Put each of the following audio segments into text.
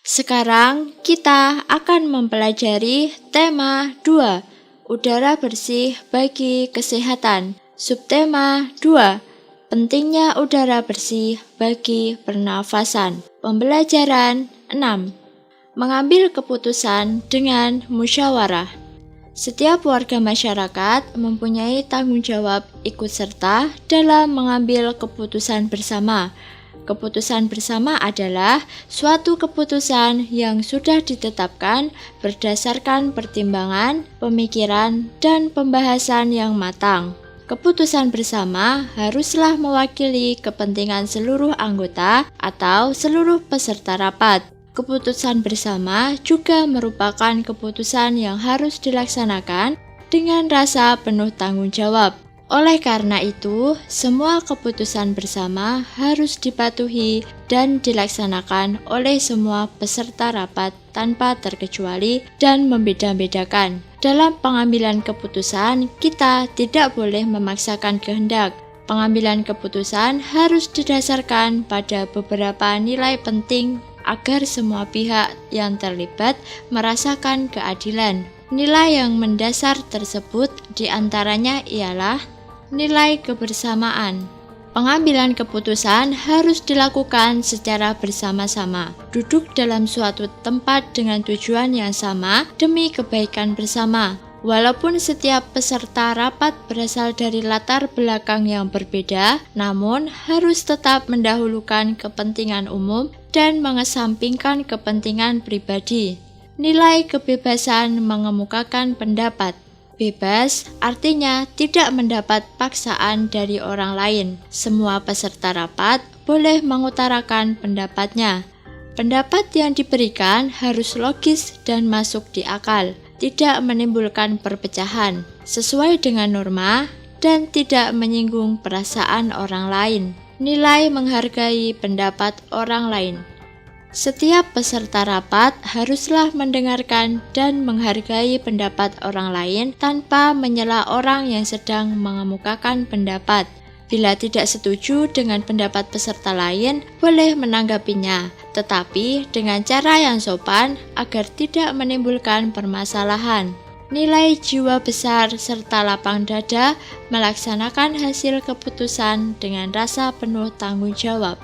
Sekarang kita akan mempelajari tema 2, udara bersih bagi kesehatan. Subtema 2, pentingnya udara bersih bagi pernafasan. Pembelajaran 6, mengambil keputusan dengan musyawarah. Setiap warga masyarakat mempunyai tanggung jawab ikut serta dalam mengambil keputusan bersama. Keputusan bersama adalah suatu keputusan yang sudah ditetapkan berdasarkan pertimbangan, pemikiran, dan pembahasan yang matang. Keputusan bersama haruslah mewakili kepentingan seluruh anggota atau seluruh peserta rapat. Keputusan bersama juga merupakan keputusan yang harus dilaksanakan dengan rasa penuh tanggung jawab. Oleh karena itu, semua keputusan bersama harus dipatuhi dan dilaksanakan oleh semua peserta rapat tanpa terkecuali dan membeda-bedakan. Dalam pengambilan keputusan, kita tidak boleh memaksakan kehendak. Pengambilan keputusan harus didasarkan pada beberapa nilai penting agar semua pihak yang terlibat merasakan keadilan. Nilai yang mendasar tersebut diantaranya ialah nilai kebersamaan. Pengambilan keputusan harus dilakukan secara bersama-sama, duduk dalam suatu tempat dengan tujuan yang sama demi kebaikan bersama. Walaupun setiap peserta rapat berasal dari latar belakang yang berbeda, namun harus tetap mendahulukan kepentingan umum dan mengesampingkan kepentingan pribadi. Nilai kebebasan mengemukakan pendapat. Bebas artinya tidak mendapat paksaan dari orang lain. Semua peserta rapat boleh mengutarakan pendapatnya. Pendapat yang diberikan harus logis dan masuk di akal, tidak menimbulkan perpecahan, sesuai dengan norma, dan tidak menyinggung perasaan orang lain. Nilai menghargai pendapat orang lain. Setiap peserta rapat haruslah mendengarkan dan menghargai pendapat orang lain tanpa menyela orang yang sedang mengemukakan pendapat. Bila tidak setuju dengan pendapat peserta lain, boleh menanggapinya, tetapi dengan cara yang sopan agar tidak menimbulkan permasalahan. Nilai jiwa besar serta lapang dada melaksanakan hasil keputusan dengan rasa penuh tanggung jawab.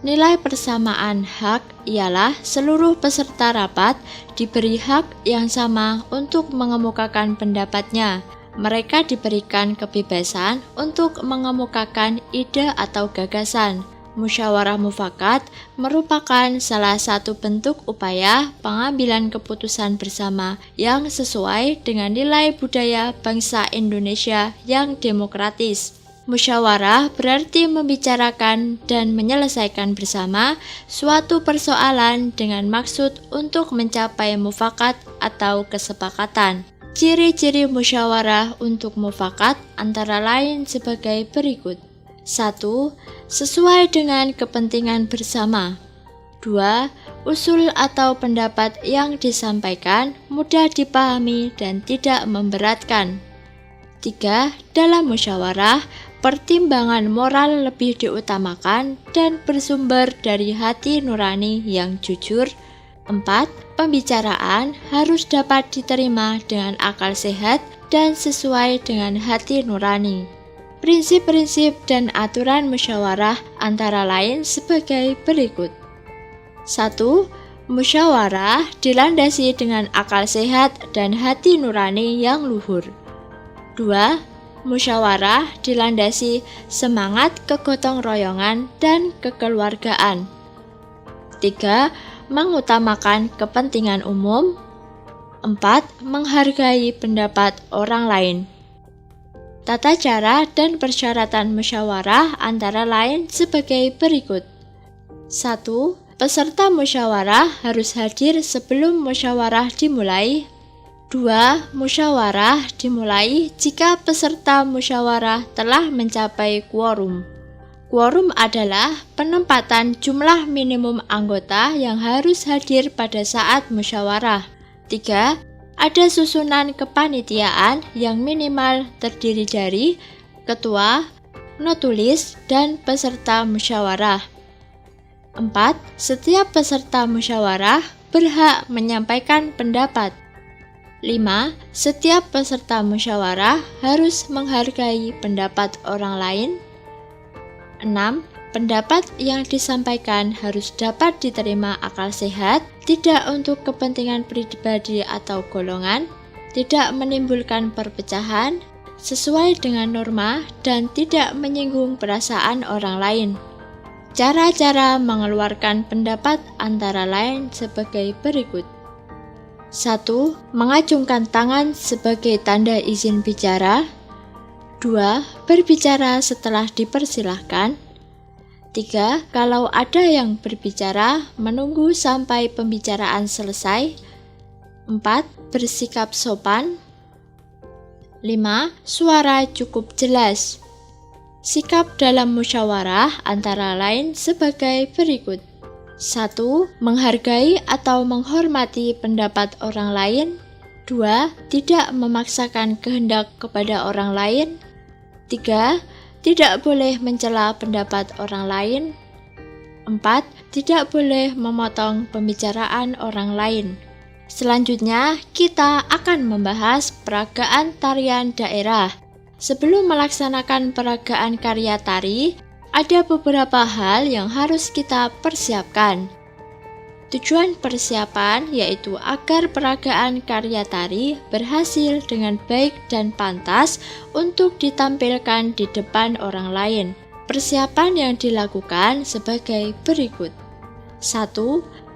Nilai persamaan hak ialah seluruh peserta rapat diberi hak yang sama untuk mengemukakan pendapatnya. Mereka diberikan kebebasan untuk mengemukakan ide atau gagasan. Musyawarah mufakat merupakan salah satu bentuk upaya pengambilan keputusan bersama yang sesuai dengan nilai budaya bangsa Indonesia yang demokratis. Musyawarah berarti membicarakan dan menyelesaikan bersama suatu persoalan dengan maksud untuk mencapai mufakat atau kesepakatan. Ciri-ciri musyawarah untuk mufakat antara lain sebagai berikut. 1. Sesuai dengan kepentingan bersama. 2. Usul atau pendapat yang disampaikan mudah dipahami dan tidak memberatkan. 3. Dalam musyawarah, pertimbangan moral lebih diutamakan dan bersumber dari hati nurani yang jujur. 4. Pembicaraan harus dapat diterima dengan akal sehat dan sesuai dengan hati nurani. Prinsip-prinsip dan aturan musyawarah antara lain sebagai berikut. 1. Musyawarah dilandasi dengan akal sehat dan hati nurani yang luhur. 2. Musyawarah dilandasi semangat kegotong royongan dan kekeluargaan. 3. Mengutamakan kepentingan umum. 4. Menghargai pendapat orang lain. Tata cara dan persyaratan musyawarah antara lain sebagai berikut. 1. Peserta musyawarah harus hadir sebelum musyawarah dimulai. 2. Musyawarah dimulai jika peserta musyawarah telah mencapai quorum. Quorum adalah penempatan jumlah minimum anggota yang harus hadir pada saat musyawarah. 3. Ada susunan kepanitiaan yang minimal terdiri dari ketua, notulis, dan peserta musyawarah. 4. Setiap peserta musyawarah berhak menyampaikan pendapat. 5. Setiap peserta musyawarah harus menghargai pendapat orang lain. 6. Pendapat yang disampaikan harus dapat diterima akal sehat, tidak untuk kepentingan pribadi atau golongan, tidak menimbulkan perpecahan, sesuai dengan norma, dan tidak menyinggung perasaan orang lain. Cara-cara mengeluarkan pendapat antara lain sebagai berikut. 1. Mengacungkan tangan sebagai tanda izin bicara. 2. Berbicara setelah dipersilahkan. 3. Kalau ada yang berbicara, menunggu sampai pembicaraan selesai. 4. Bersikap sopan. 5. Suara cukup jelas. Sikap dalam musyawarah antara lain sebagai berikut. 1. Menghargai atau menghormati pendapat orang lain. 2. Tidak memaksakan kehendak kepada orang lain. 3. Tidak boleh mencela pendapat orang lain. 4. Tidak boleh memotong pembicaraan orang lain. Selanjutnya, kita akan membahas peragaan tarian daerah. Sebelum melaksanakan peragaan karya tari, ada beberapa hal yang harus kita persiapkan. Tujuan persiapan yaitu agar peragaan karya tari berhasil dengan baik dan pantas untuk ditampilkan di depan orang lain. Persiapan yang dilakukan sebagai berikut. 1.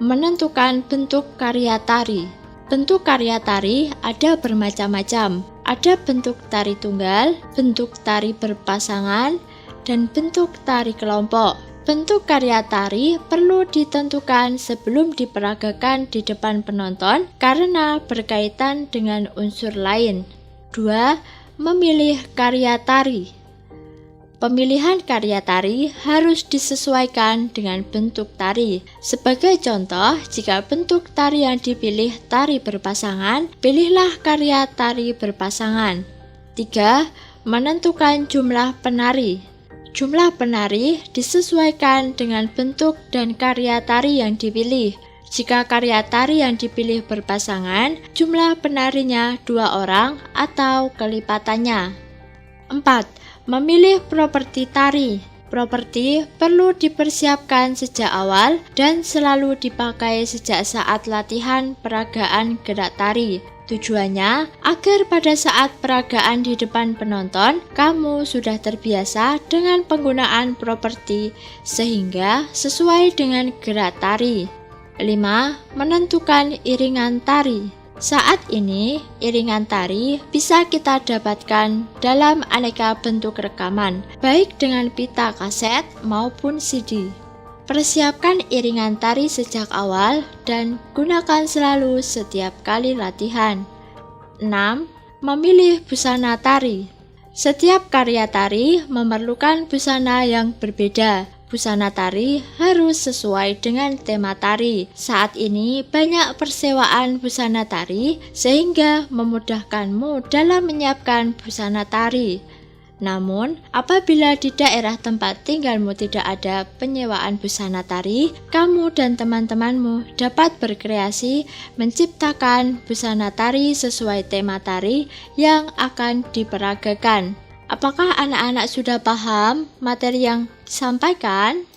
Menentukan bentuk karya tari. Bentuk karya tari ada bermacam-macam. Ada bentuk tari tunggal, bentuk tari berpasangan, dan bentuk tari kelompok. Bentuk karya tari perlu ditentukan sebelum diperagakan di depan penonton karena berkaitan dengan unsur lain. 2. Memilih karya tari. Pemilihan karya tari harus disesuaikan dengan bentuk tari. Sebagai contoh, jika bentuk tari yang dipilih tari berpasangan, pilihlah karya tari berpasangan. 3. Menentukan jumlah penari. Jumlah penari disesuaikan dengan bentuk dan karya tari yang dipilih. Jika karya tari yang dipilih berpasangan, jumlah penarinya 2 orang atau kelipatannya. 4. Memilih properti tari. Properti perlu dipersiapkan sejak awal dan selalu dipakai sejak saat latihan peragaan gerak tari. Tujuannya agar pada saat peragaan di depan penonton, kamu sudah terbiasa dengan penggunaan properti sehingga sesuai dengan gerak tari. 5. Menentukan iringan tari. Saat ini, iringan tari bisa kita dapatkan dalam aneka bentuk rekaman, baik dengan pita kaset maupun CD. Persiapkan iringan tari sejak awal dan gunakan selalu setiap kali latihan. 6. Memilih busana tari. Setiap karya tari memerlukan busana yang berbeda. Busana tari harus sesuai dengan tema tari. Saat ini banyak persewaan busana tari sehingga memudahkanmu dalam menyiapkan busana tari. Namun, apabila di daerah tempat tinggalmu tidak ada penyewaan busana tari, kamu dan teman-temanmu dapat berkreasi menciptakan busana tari sesuai tema tari yang akan diperagakan. Apakah anak-anak sudah paham materi yang disampaikan?